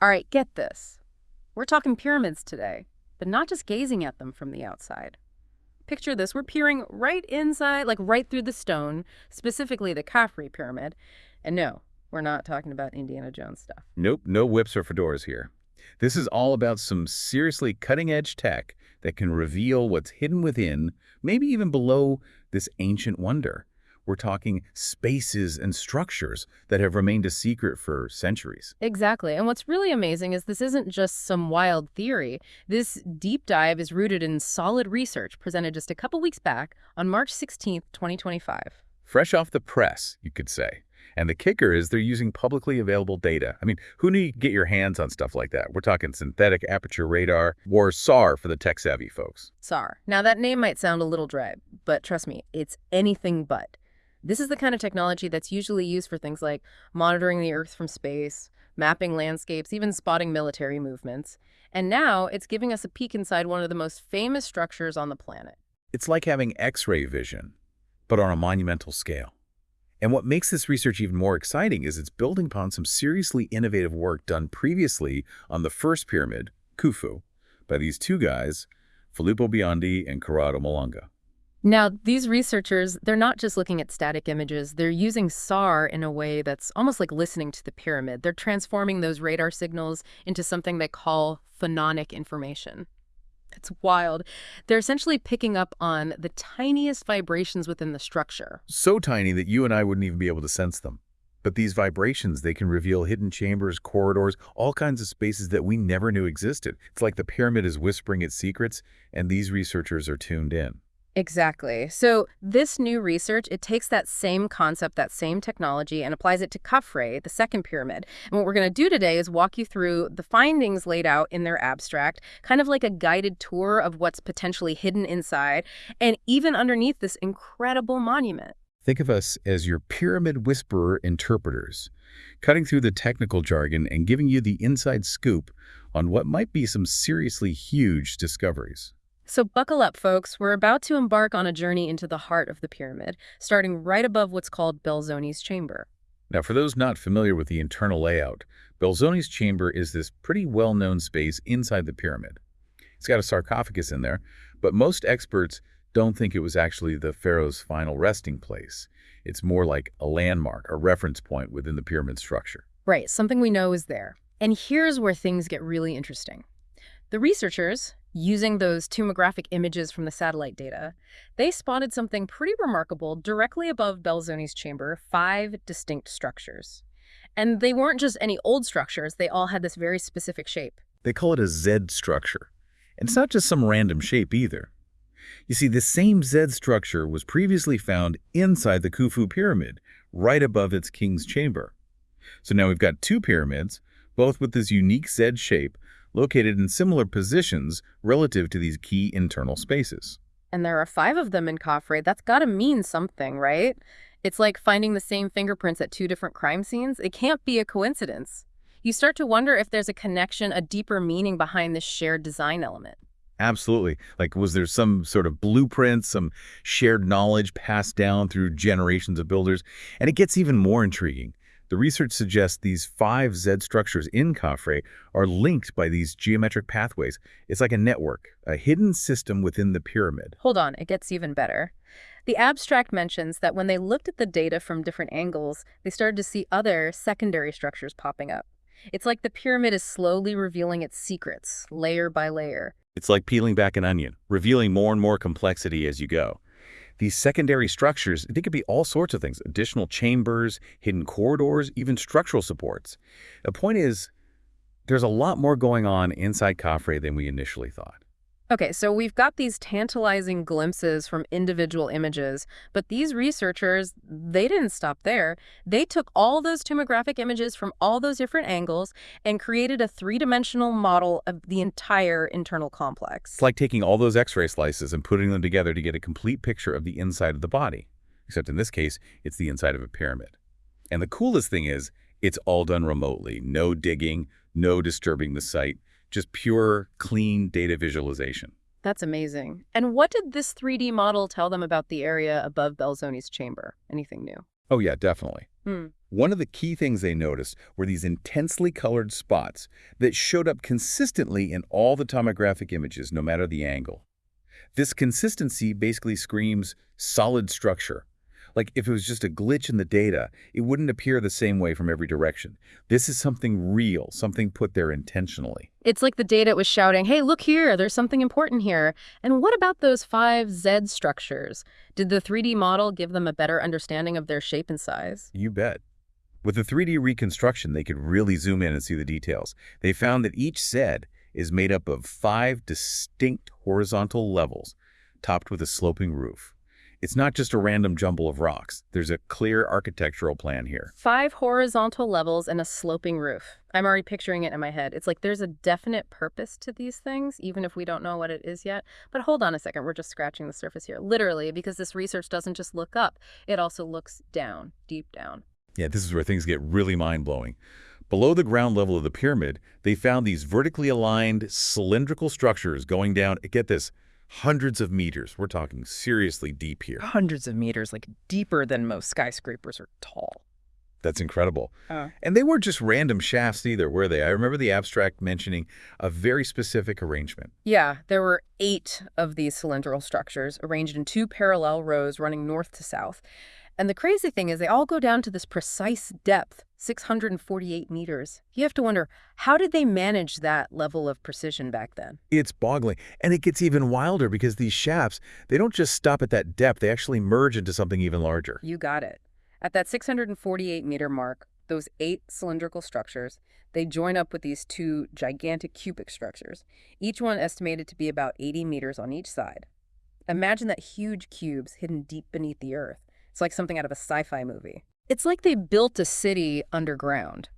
All right, get this. We're talking pyramids today, but not just gazing at them from the outside. Picture this, we're peering right inside, like right through the stone, specifically the Khafre Pyramid. And no, we're not talking about Indiana Jones stuff. Nope, no whips or fedoras here. This is all about some seriously cutting-edge tech that can reveal what's hidden within, maybe even below this ancient wonder. We're talking spaces and structures that have remained a secret for centuries. Exactly. And what's really amazing is this isn't just some wild theory. This deep dive is rooted in solid research presented just a couple weeks back on March 16th, 2025. Fresh off the press, you could say. And the kicker is they're using publicly available data. I mean, who knew you could get your hands on stuff like that? We're talking Synthetic Aperture Radar, or SAR for the tech-savvy folks. SAR. Now, that name might sound a little dry, but trust me, it's anything but. This is the kind of technology that's usually used for things like monitoring the Earth from space, mapping landscapes, even spotting military movements. And now it's giving us a peek inside one of the most famous structures on the planet. It's like having X-ray vision, but on a monumental scale. And what makes this research even more exciting is it's building upon some seriously innovative work done previously on the first pyramid, Khufu, by these two guys, Filippo Biondi and Corrado Malanga. Now, these researchers, they're not just looking at static images. They're using SAR in a way that's almost like listening to the pyramid. They're transforming those radar signals into something they call phononic information. It's wild. They're essentially picking up on the tiniest vibrations within the structure. So tiny that you and I wouldn't even be able to sense them. But these vibrations, they can reveal hidden chambers, corridors, all kinds of spaces that we never knew existed. It's like the pyramid is whispering its secrets, and these researchers are tuned in. Exactly. So this new research, it takes that same concept, that same technology, and applies it to Khafre, the second pyramid. And what we're going to do today is walk you through the findings laid out in their abstract, kind of like a guided tour of what's potentially hidden inside, and even underneath this incredible monument. Think of us as your pyramid whisperer interpreters, cutting through the technical jargon and giving you the inside scoop on what might be some seriously huge discoveries. So buckle up, folks. We're about to embark on a journey into the heart of the pyramid, starting right above what's called Belzoni's chamber. Now, for those not familiar with the internal layout, Belzoni's chamber is this pretty well-known space inside the pyramid. It's got a sarcophagus in there, but most experts don't think it was actually the pharaoh's final resting place. It's more like a landmark, a reference point within the pyramid structure. Right, something we know is there. And here's where things get really interesting. The researchers, using those tomographic images from the satellite data, they spotted something pretty remarkable directly above Belzoni's chamber, 5 distinct structures. And they weren't just any old structures, they all had this very specific shape. They call it a Z structure. And it's not just some random shape either. You see, this same Z structure was previously found inside the Khufu pyramid, right above its king's chamber. So now we've got 2 pyramids, both with this unique Z shape, located in similar positions relative to these key internal spaces. And there are 5 of them in Khafre. That's got to mean something, right? It's like finding the same fingerprints at 2 different crime scenes. It can't be a coincidence. You start to wonder if there's a connection, a deeper meaning behind this shared design element. Absolutely. Like, was there some sort of blueprint, some shared knowledge passed down through generations of builders? And it gets even more intriguing. The research suggests these 5 Z structures in Khafre are linked by these geometric pathways. It's like a network, a hidden system within the pyramid. Hold on, it gets even better. The abstract mentions that when they looked at the data from different angles, they started to see other secondary structures popping up. It's like the pyramid is slowly revealing its secrets, layer by layer. It's like peeling back an onion, revealing more and more complexity as you go. These secondary structures, they could be all sorts of things: additional chambers, hidden corridors, even structural supports. The point is, there's a lot more going on inside Khafre than we initially thought. Okay, so we've got these tantalizing glimpses from individual images, but these researchers, they didn't stop there. They took all those tomographic images from all those different angles and created a 3-dimensional model of the entire internal complex. It's like taking all those X-ray slices and putting them together to get a complete picture of the inside of the body. Except in this case, it's the inside of a pyramid. And the coolest thing is, it's all done remotely. No digging, no disturbing the site. Just pure, clean data visualization. That's amazing. And what did this 3D model tell them about the area above Belzoni's chamber? Anything new? Oh yeah, definitely. Hmm. One of the key things they noticed were these intensely colored spots that showed up consistently in all the tomographic images, no matter the angle. This consistency basically screams solid structure. Like if it was just a glitch in the data, it wouldn't appear the same way from every direction. This is something real, something put there intentionally. It's like the data was shouting, hey, look here, there's something important here. And what about those 5Z structures? Did the 3D model give them a better understanding of their shape and size? You bet. With the 3D reconstruction, they could really zoom in and see the details. They found that each Z is made up of 5 distinct horizontal levels, topped with a sloping roof. It's not just a random jumble of rocks. There's a clear architectural plan here. 5 horizontal levels and a sloping roof. I'm already picturing it in my head. It's like there's a definite purpose to these things, even if we don't know what it is yet. But hold on a second, we're just scratching the surface here. Literally, because this research doesn't just look up, it also looks down, deep down. Yeah, this is where things get really mind-blowing. Below the ground level of the pyramid, they found these vertically aligned cylindrical structures going down, get this, hundreds of meters. We're talking seriously deep here. Hundreds of meters, like deeper than most skyscrapers are tall. That's incredible. And they weren't just random shafts either, were they? I remember the abstract mentioning a very specific arrangement. Yeah, there were 8 of these cylindrical structures arranged in 2 parallel rows running north to south. And the crazy thing is they all go down to this precise depth, 648 meters. You have to wonder, how did they manage that level of precision back then? It's boggling. And it gets even wilder because these shafts, they don't just stop at that depth. They actually merge into something even larger. You got it. At that 648-meter mark, those 8 cylindrical structures, they join up with these 2 gigantic cubic structures, each one estimated to be about 80 meters on each side. Imagine that huge cubes hidden deep beneath the earth. It's like something out of a sci-fi movie. It's like they built a city underground.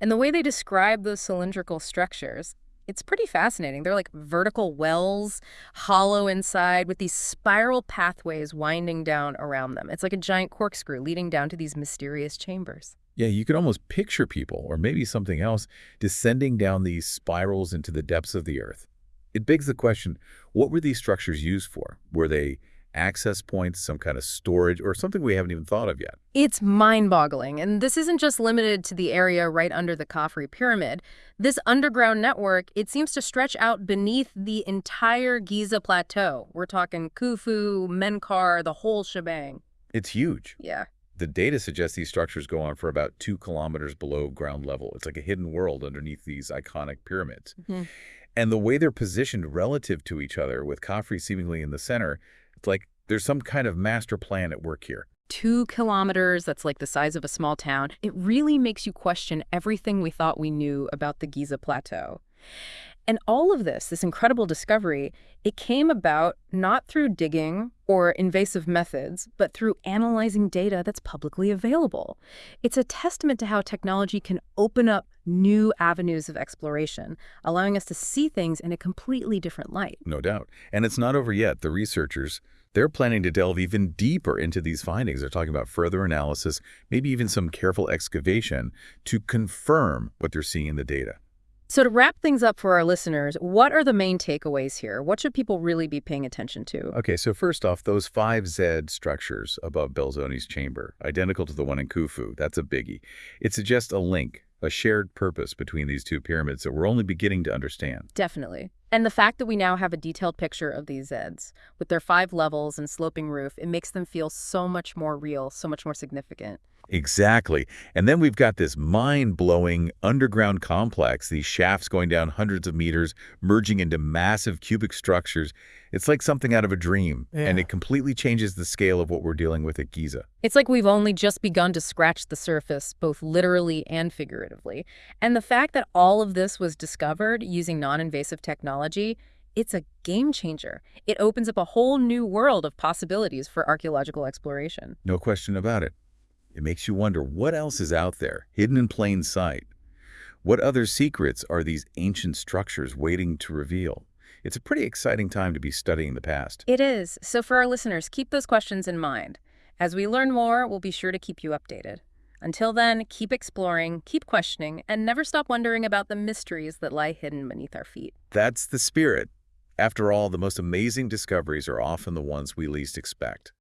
And the way they describe those cylindrical structures, it's pretty fascinating. They're like vertical wells, hollow inside, with these spiral pathways winding down around them. It's like a giant corkscrew leading down to these mysterious chambers. Yeah, you could almost picture people, or maybe something else, descending down these spirals into the depths of the earth. It begs the question, what were these structures used for? Were they access points, some kind of storage, or something we haven't even thought of yet? It's mind-boggling, and this isn't just limited to the area right under the Khafre Pyramid. This underground network, it seems to stretch out beneath the entire Giza Plateau. We're talking Khufu, Menkaure, the whole shebang. It's huge. Yeah. The data suggests these structures go on for about 2 kilometers below ground level. It's like a hidden world underneath these iconic pyramids. And the way they're positioned relative to each other, with Khafre seemingly in the center, it's like there's some kind of master plan at work here. 2 kilometers, that's like the size of a small town. It really makes you question everything we thought we knew about the Giza Plateau. And all of this incredible discovery, it came about not through digging or invasive methods, but through analyzing data that's publicly available. It's a testament to how technology can open up new avenues of exploration, allowing us to see things in a completely different light. No doubt. And it's not over yet. The researchers, they're planning to delve even deeper into these findings. They're talking about further analysis, maybe even some careful excavation to confirm what they're seeing in the data. So to wrap things up for our listeners, what are the main takeaways here? What should people really be paying attention to? Okay, so first off, those 5Z structures above Belzoni's chamber, identical to the one in Khufu, that's a biggie. It suggests a link, a shared purpose between these 2 pyramids that we're only beginning to understand. Definitely. And the fact that we now have a detailed picture of these Zeds, with their 5 levels and sloping roof, it makes them feel so much more real, so much more significant. Exactly. And then we've got this mind-blowing underground complex, these shafts going down hundreds of meters, merging into massive cubic structures. It's like something out of a dream, and it completely changes the scale of what we're dealing with at Giza. It's like we've only just begun to scratch the surface, both literally and figuratively. And the fact that all of this was discovered using non-invasive technology, it's a game changer. It opens up a whole new world of possibilities for archaeological exploration. No question about it. It makes you wonder what else is out there, hidden in plain sight. What other secrets are these ancient structures waiting to reveal? It's a pretty exciting time to be studying the past. It is. So for our listeners, keep those questions in mind. As we learn more, we'll be sure to keep you updated. Until then, keep exploring, keep questioning, and never stop wondering about the mysteries that lie hidden beneath our feet. That's the spirit. After all, the most amazing discoveries are often the ones we least expect.